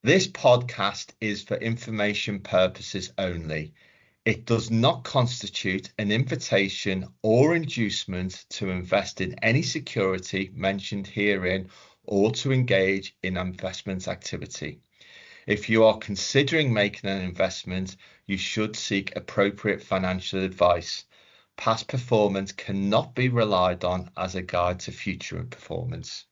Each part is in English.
This podcast is for information purposes only. It does not constitute an invitation or inducement to invest in any security mentioned herein or to engage in investment activity. If you are considering making an investment, you should seek appropriate financial advice. Past performance cannot be relied on as a guide to future performance.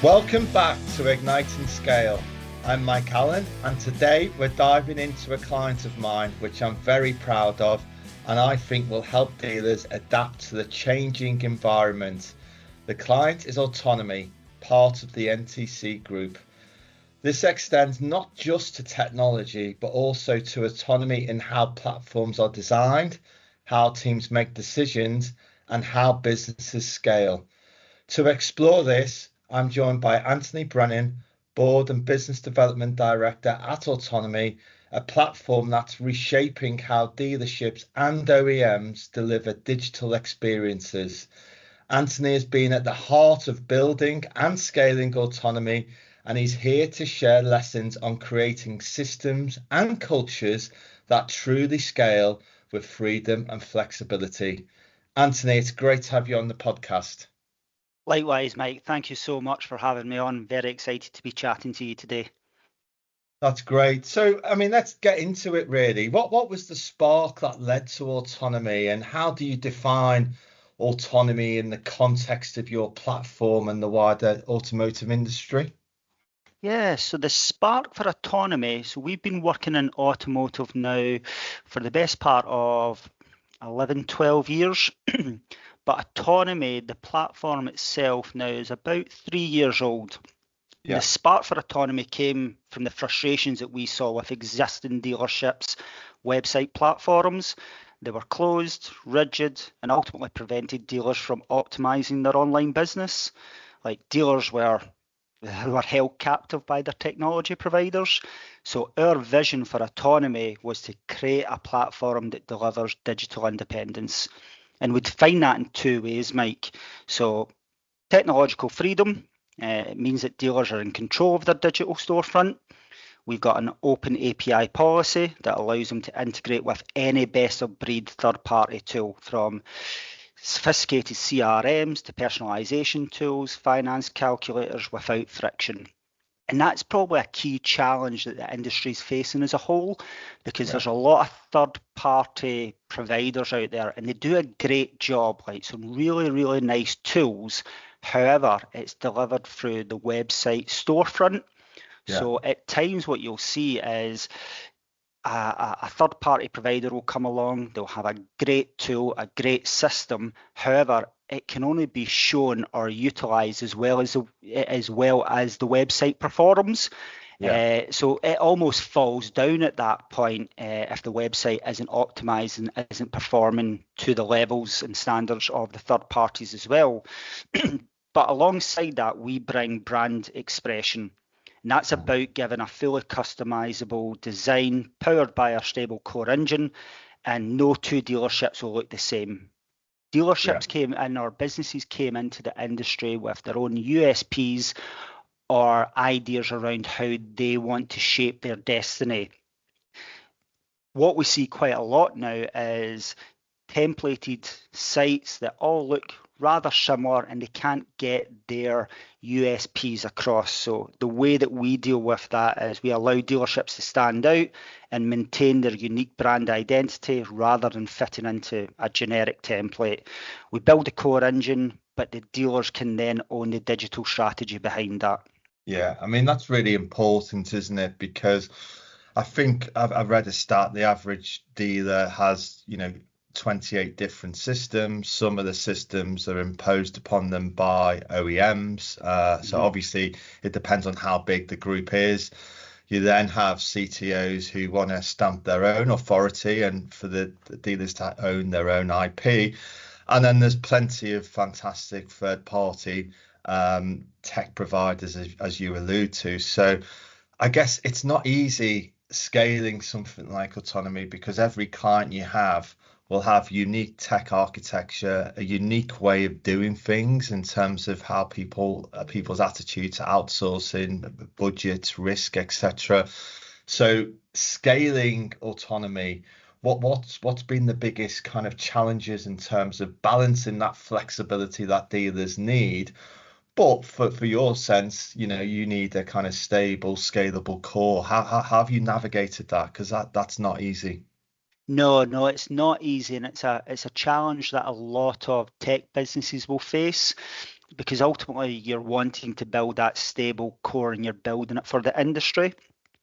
Welcome back to Ignite&Scale. I'm Mike Allen, and today we're diving into a client of mine, which I'm very proud of, and I think will help dealers adapt to the changing environment. The client is Autonomy, part of the MTC Group. This extends not just to technology, but also to autonomy in how platforms are designed, how teams make decisions, and how businesses scale. To explore this, I'm joined by Anthony Brennan, Board and Business Development Director at Autonomy, a platform that's reshaping how dealerships and OEMs deliver digital experiences. Anthony has been at the heart of building and scaling Autonomy, and he's here to share lessons on creating systems and cultures that truly scale with freedom and flexibility. Anthony, it's great to have you on the podcast. Likewise, Mike. Thank you so much for having me on. Very excited to be chatting to you today. That's great. So, let's get into it really. What was the spark that led to Autonomy, and how do you define autonomy in the context of your platform and the wider automotive industry? Yeah, so the spark for Autonomy, so we've been working in automotive now for the best part of 11, 12 years. But Autonomy, the platform itself now is about 3 years old. Yeah. The spark for Autonomy came from the frustrations that we saw with existing dealerships' website platforms. They were closed, rigid, and ultimately prevented dealers from optimizing their online business. Like dealers were held captive by their technology providers. So our vision for Autonomy was to create a platform that delivers digital independence. And we define that in two ways, Mike. So technological freedom, it means that dealers are in control of their digital storefront. We've got an open API policy that allows them to integrate with any best of breed third-party tool, from sophisticated CRMs to personalization tools, finance calculators, without friction. And that's probably a key challenge that the industry is facing as a whole, because there's a lot of third-party providers out there, and they do a great job, like some really, really nice tools. However, it's delivered through the website storefront. Yeah. So at times what you'll see is a third-party provider will come along, they'll have a great tool, a great system. However, it can only be shown or utilized as well as the website performs. Yeah. So it almost falls down at that point if the website isn't optimized and isn't performing to the levels and standards of the third parties as well. But alongside that, we bring brand expression. And that's about giving a fully customizable design powered by our stable core engine, and no two dealerships will look the same. Dealerships came in, or businesses came into the industry with their own USPs or ideas around how they want to shape their destiny. What we see quite a lot now is templated sites that all look rather similar and they can't get their USPs across. So the way that we deal with that is we allow dealerships to stand out and maintain their unique brand identity rather than fitting into a generic template. We build a core engine, but the dealers can then own the digital strategy behind that. Yeah, that's really important, isn't it? Because I think I've read a stat, the average dealer has, 28 different systems. Some of the systems are imposed upon them by OEMs. So obviously it depends on how big the group is. You then have CTOs who want to stamp their own authority and for the dealers to own their own IP. And then there's plenty of fantastic third party tech providers, as you allude to. So I guess it's not easy scaling something like Autonomy, because every client you have will have unique tech architecture, a unique way of doing things in terms of how people's attitude to outsourcing, budgets, risk, etc. So scaling autonomy, what's been the biggest kind of challenges in terms of balancing that flexibility that dealers need? But for your sense, you need a kind of stable, scalable core. How have you navigated that? Because that's not easy. No, it's not easy, and it's a challenge that a lot of tech businesses will face, because ultimately you're wanting to build that stable core and you're building it for the industry.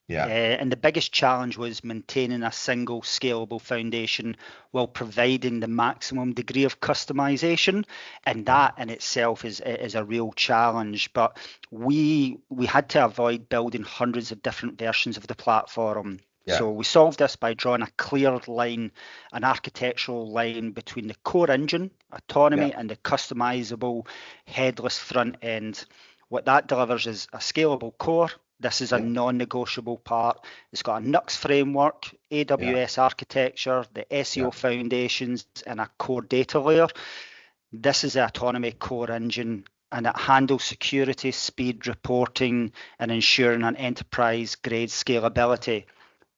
Yeah, And the biggest challenge was maintaining a single scalable foundation while providing the maximum degree of customization. And that in itself is a real challenge. But we had to avoid building hundreds of different versions of the platform. yeah, So we solved this by drawing a clear line, an architectural line between the core engine, yeah, autonomy, and the customizable headless front end. What that delivers is a scalable core. This is a yeah, non-negotiable part. It's got a Nux framework, yeah, AWS architecture, the yeah, SEO foundations, and a core data layer. This is the autonomy core engine, and it handles security, speed, reporting, and ensuring an enterprise-grade scalability.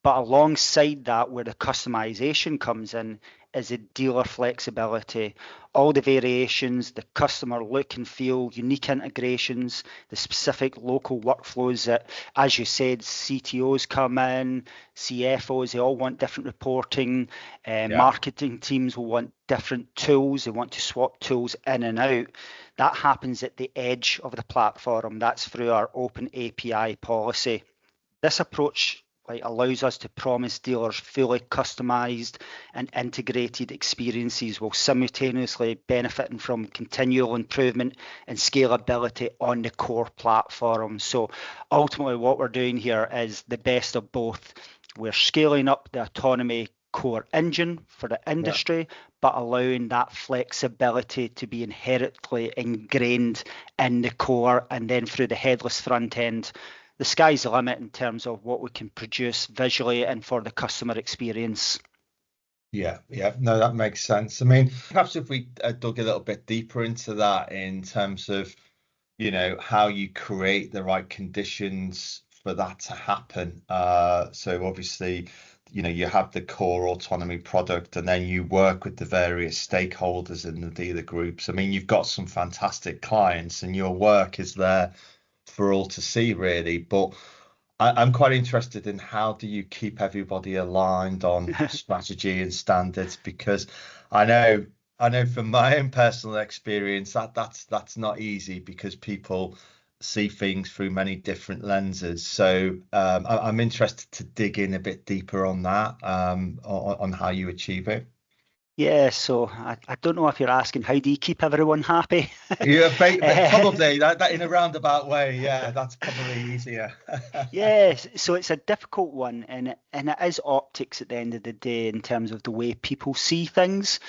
But alongside that, where the customization comes in, is the dealer flexibility. All the variations, the customer look and feel, unique integrations, the specific local workflows that, as you said, CTOs come in, CFOs, they all want different reporting. yeah, Marketing teams will want different tools. They want to swap tools in and out. That happens at the edge of the platform. That's through our open API policy. This approach allows us to promise dealers fully customized and integrated experiences while simultaneously benefiting from continual improvement and scalability on the core platform. So ultimately what we're doing here is the best of both. We're scaling up the autonomy core engine for the yeah. industry, but allowing that flexibility to be inherently ingrained in the core, and then through the headless front end, the sky's the limit in terms of what we can produce visually and for the customer experience. Yeah, yeah, no, that makes sense. I mean, perhaps if we dug a little bit deeper into that in terms of, how you create the right conditions for that to happen. So obviously, you have the core autonomy product and then you work with the various stakeholders in the dealer groups. I mean, you've got some fantastic clients and your work is there for all to see, really. But I'm quite interested in how do you keep everybody aligned on strategy and standards because I know I know from my own personal experience that that's not easy because people see things through many different lenses. So I'm interested to dig in a bit deeper on that, on how you achieve it. Yeah, so I don't know if you're asking how do you keep everyone happy? Yeah, Eh, probably that in a roundabout way. Yeah, that's probably easier. Yes, so it's a difficult one, and it is optics at the end of the day in terms of the way people see things.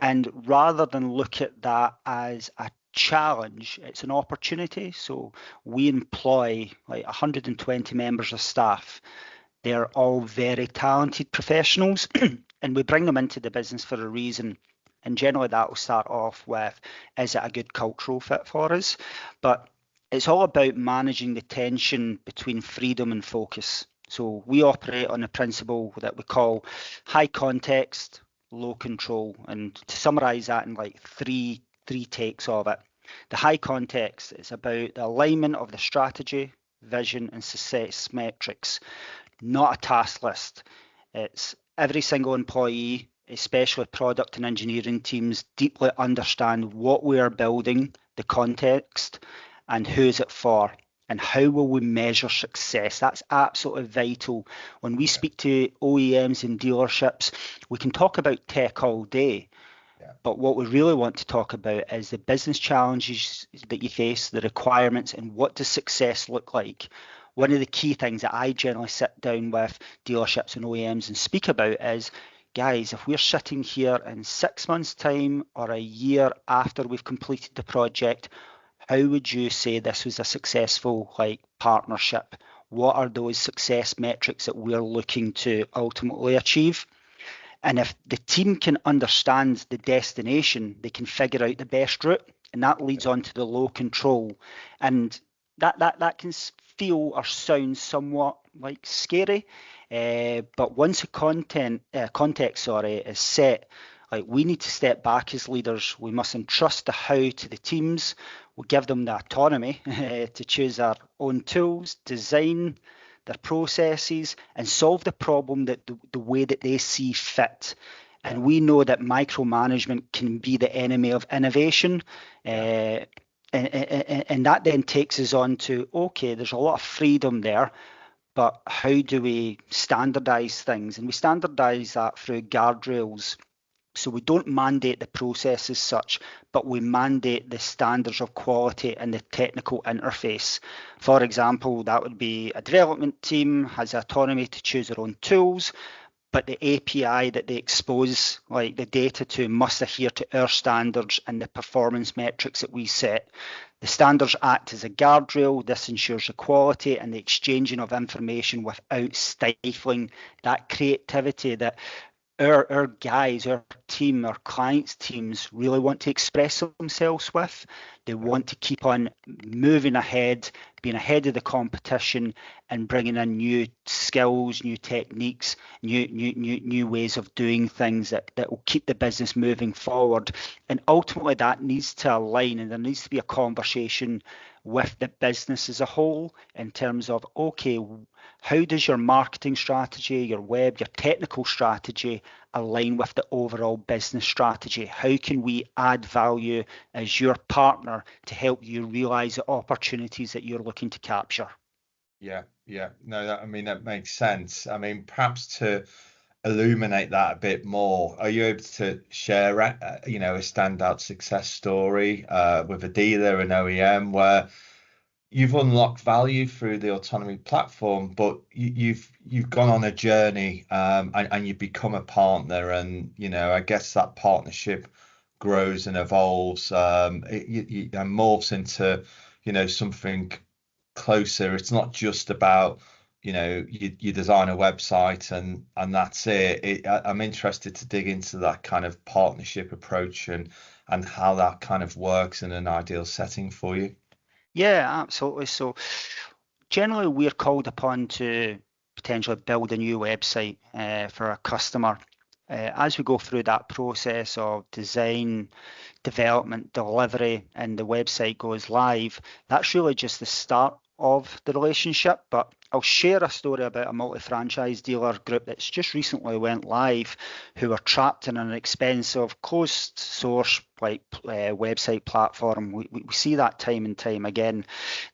And rather than look at that as a challenge, it's an opportunity. So we employ like 120 members of staff. They're all very talented professionals, and we bring them into the business for a reason. And generally, that will start off with, is it a good cultural fit for us? But it's all about managing the tension between freedom and focus. So we operate on a principle that we call high context, low control. And to summarize that in like three takes of it. The high context is about the alignment of the strategy, vision, and success metrics, not a task list. It's every single employee, especially product and engineering teams, deeply understand what we are building, the context, and who is it for, and how will we measure success. That's absolutely vital. When we Yeah, speak to OEMs and dealerships, we can talk about tech all day, yeah, but what we really want to talk about is the business challenges that you face, the requirements, and what does success look like. One of the key things that I generally sit down with dealerships and OEMs and speak about is, guys, if we're sitting here in 6 months' time or a year after we've completed the project, how would you say this was a successful partnership? What are those success metrics that we're looking to ultimately achieve? And if the team can understand the destination, they can figure out the best route, and that leads on to the low control. And that can feel or sound somewhat like scary, but once the context is set, like, we need to step back as leaders. We must entrust the how to the teams. We give them the autonomy to choose their own tools, design their processes, and solve the problem that the way that they see fit. And we know that micromanagement can be the enemy of innovation. And that then takes us on to, okay, there's a lot of freedom there, but how do we standardize things? And we standardize that through guardrails. So we don't mandate the process as such, but we mandate the standards of quality and the technical interface. For example, that would be a development team has autonomy to choose their own tools, but the API that they expose, like the data to, must adhere to our standards and the performance metrics that we set. The standards act as a guardrail. This ensures the quality and the exchanging of information without stifling that creativity that our guys, our team, our clients' teams really want to express themselves with. They want to keep on moving ahead, being ahead of the competition, and bringing in new skills, new techniques, new ways of doing things that will keep the business moving forward. And ultimately, that needs to align, and there needs to be a conversation with the business as a whole in terms of, okay, how does your marketing strategy, your web, your technical strategy align with the overall business strategy? How can we add value as your partner to help you realize the opportunities that you're looking to capture? Yeah. No, that makes sense. I mean, perhaps to illuminate that a bit more, are you able to share, a standout success story with a dealer, an OEM, where you've unlocked value through the Autonomy platform, but you've gone on a journey, and you've become a partner, and I guess that partnership grows and evolves, and morphs into something closer. It's not just about you design a website and that's it. I'm interested to dig into that kind of partnership approach and how that kind of works in an ideal setting for you. Yeah, absolutely. So generally, we're called upon to potentially build a new website for a customer. As we go through that process of design, development, delivery, and the website goes live, that's really just the start of the relationship. But I'll share a story about a multi-franchise dealer group that's just recently went live, who were trapped in an expensive closed source website platform. We see that time and time again.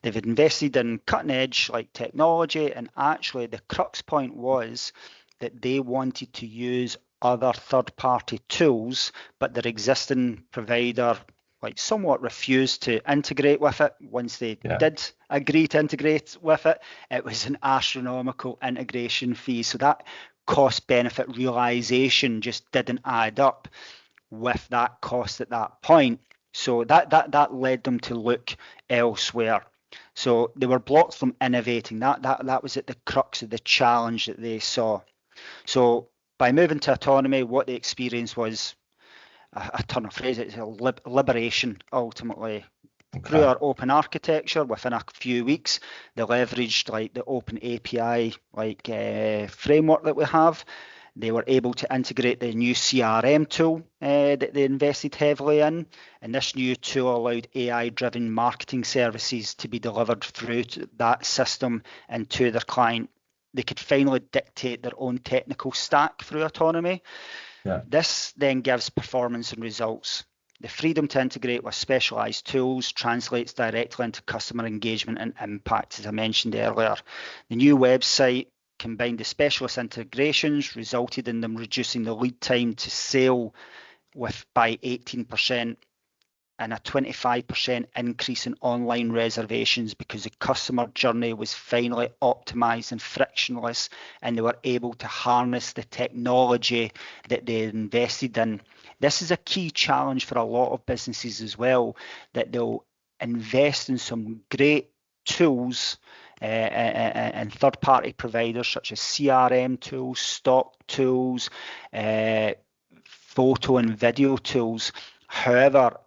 They've invested in cutting edge technology, and actually the crux point was that they wanted to use other third-party tools, but their existing provider somewhat refused to integrate with it. Once they did agree to integrate with it, it was an astronomical integration fee. So that cost benefit realization just didn't add up with that cost at that point. So that led them to look elsewhere. So they were blocked from innovating. That was at the crux of the challenge that they saw. So by moving to Autonomy, what they experienced was a turn of phrase, it's a liberation ultimately. Okay. Through our open architecture, within a few weeks, they leveraged the open API framework that we have. They were able to integrate the new CRM tool that they invested heavily in, and this new tool allowed AI-driven marketing services to be delivered through to that system and to their client. They could finally dictate their own technical stack through Autonomy. Yeah. This then gives performance and results. The freedom to integrate with specialized tools translates directly into customer engagement and impact, as I mentioned earlier. The new website combined the specialist integrations, resulted in them reducing the lead time to sale by 18%, and a 25% increase in online reservations because the customer journey was finally optimized and frictionless, and they were able to harness the technology that they invested in. This is a key challenge for a lot of businesses as well, that they'll invest in some great tools and third-party providers such as CRM tools, stock tools, photo and video tools. However,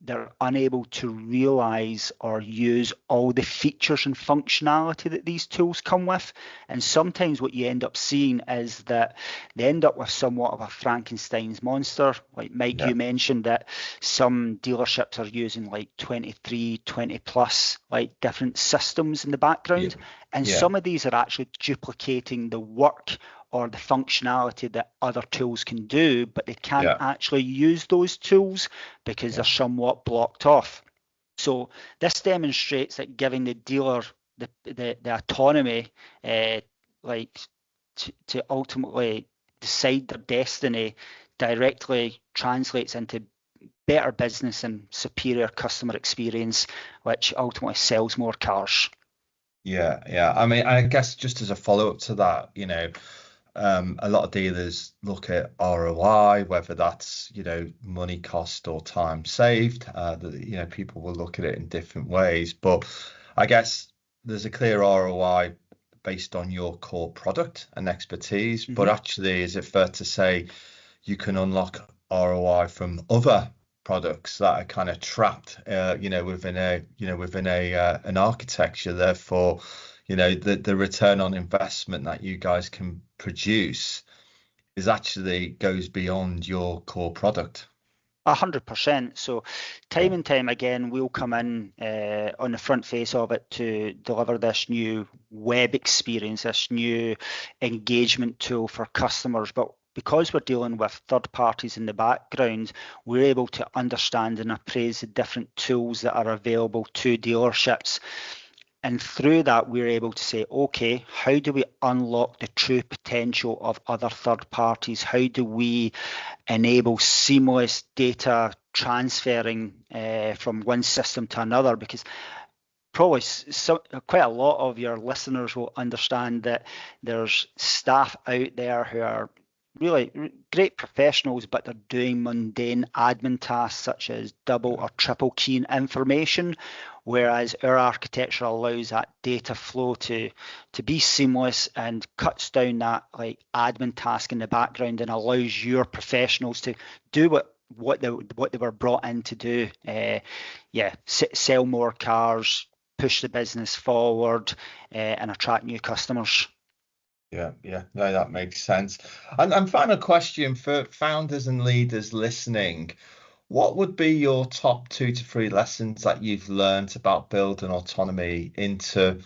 they're unable to realize or use all the features and functionality that these tools come with. And sometimes what you end up seeing is that they end up with somewhat of a Frankenstein's monster. Like Mike, you mentioned that some dealerships are using like 23, 20 plus like different systems in the background. And some of these are actually duplicating the work or the functionality that other tools can do, but they can't actually use those tools because they're somewhat blocked off. So this demonstrates that giving the dealer the autonomy to ultimately decide their destiny directly translates into better business and superior customer experience, which ultimately sells more cars. I mean, I guess just as a follow-up to that, you know, a lot of dealers look at ROI, whether that's, you know, money cost or time saved. You know, people will look at it in different ways, but I guess there's a clear ROI based on your core product and expertise. But actually, is it fair to say you can unlock ROI from other products that are kind of trapped, you know, within an architecture? Therefore, you know, the return on investment that you guys can produce is actually goes beyond your core product. 100%. So time and time again, we'll come in on the front face of it to deliver this new web experience, this new engagement tool for customers. But because we're dealing with third parties in the background, we're able to understand and appraise the different tools that are available to dealerships. And through that, we're able to say, okay, how do we unlock the true potential of other third parties? How do we enable seamless data transferring from one system to another? Because probably quite a lot of your listeners will understand that there's staff out there who are really great professionals, but they're doing mundane admin tasks such as double or triple keying information, whereas our architecture allows that data flow to be seamless and cuts down that like admin task in the background and allows your professionals to do what they were brought in to do. Sell more cars, push the business forward, and attract new customers. No, that makes sense. And final question for founders and leaders listening: what would be your top 2 to 3 lessons that you've learned about building autonomy into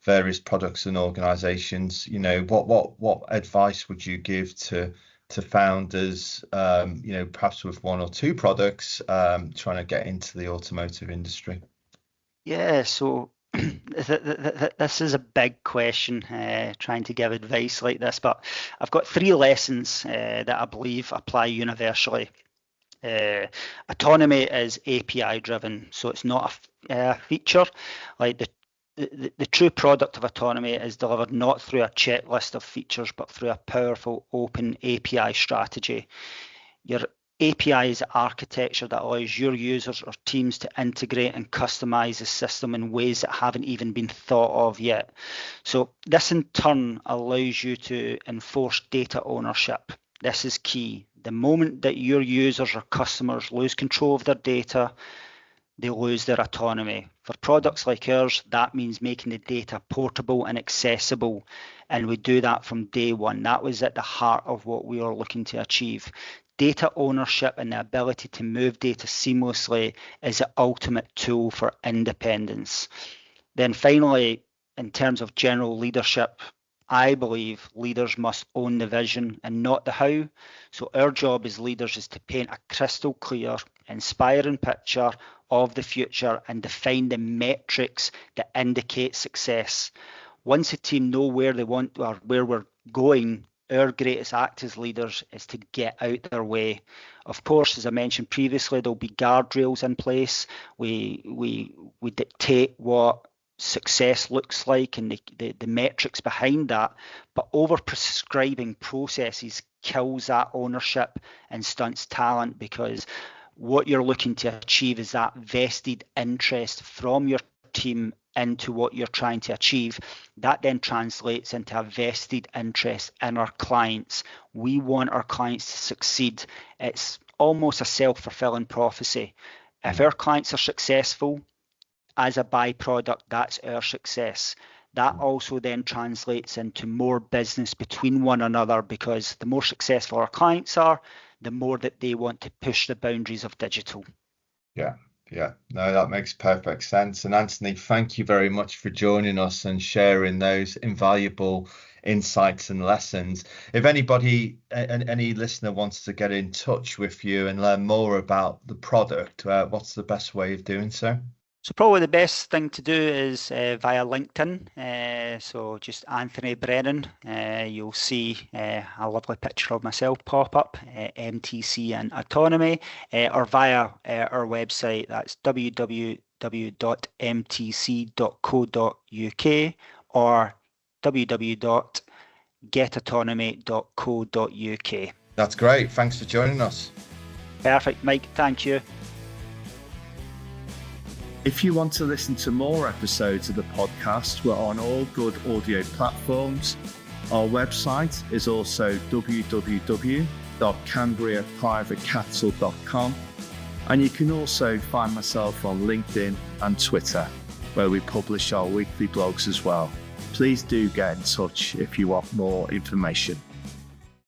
various products and organizations? You know, what advice would you give to founders, you know, perhaps with 1 or 2 products, trying to get into the automotive industry? So this is a big question, trying to give advice like this, but I've got 3 lessons that I believe apply universally. Autonomy is API driven, so it's not a feature. Like the true product of autonomy is delivered not through a checklist of features, but through a powerful open API strategy. Your API is architecture that allows your users or teams to integrate and customize the system in ways that haven't even been thought of yet. So this in turn allows you to enforce data ownership. This is key. The moment that your users or customers lose control of their data, they lose their autonomy. For products like ours, that means making the data portable and accessible. And we do that from day one. That was at the heart of what we are looking to achieve. Data ownership and the ability to move data seamlessly is the ultimate tool for independence. Then finally, in terms of general leadership, I believe leaders must own the vision and not the how. So our job as leaders is to paint a crystal clear, inspiring picture of the future and define the metrics that indicate success. Once the team know where they want or where we're going, our greatest act as leaders is to get out their way. Of course, as I mentioned previously, there'll be guardrails in place. We dictate what success looks like and the metrics behind that, but over prescribing processes kills that ownership and stunts talent, because what you're looking to achieve is that vested interest from your team into what you're trying to achieve, that then translates into a vested interest in our clients. We want our clients to succeed. It's almost a self-fulfilling prophecy. If our clients are successful, as a byproduct, that's our success. That also then translates into more business between one another, because the more successful our clients are, the more that they want to push the boundaries of digital. Yeah, no, that makes perfect sense. And Anthony, thank you very much for joining us and sharing those invaluable insights and lessons. If anybody, any listener wants to get in touch with you and learn more about the product, what's the best way of doing so? So probably the best thing to do is via LinkedIn. So just Anthony Brennan. You'll see a lovely picture of myself pop up, MTC and Autonomy, or via our website. That's www.mtc.co.uk or www.getautonomy.co.uk. That's great. Thanks for joining us. Perfect, Mike. Thank you. If you want to listen to more episodes of the podcast, we're on all good audio platforms. Our website is also www.cambriaprivatecapital.com, and you can also find myself on LinkedIn and Twitter, where we publish our weekly blogs as well. Please do get in touch if you want more information.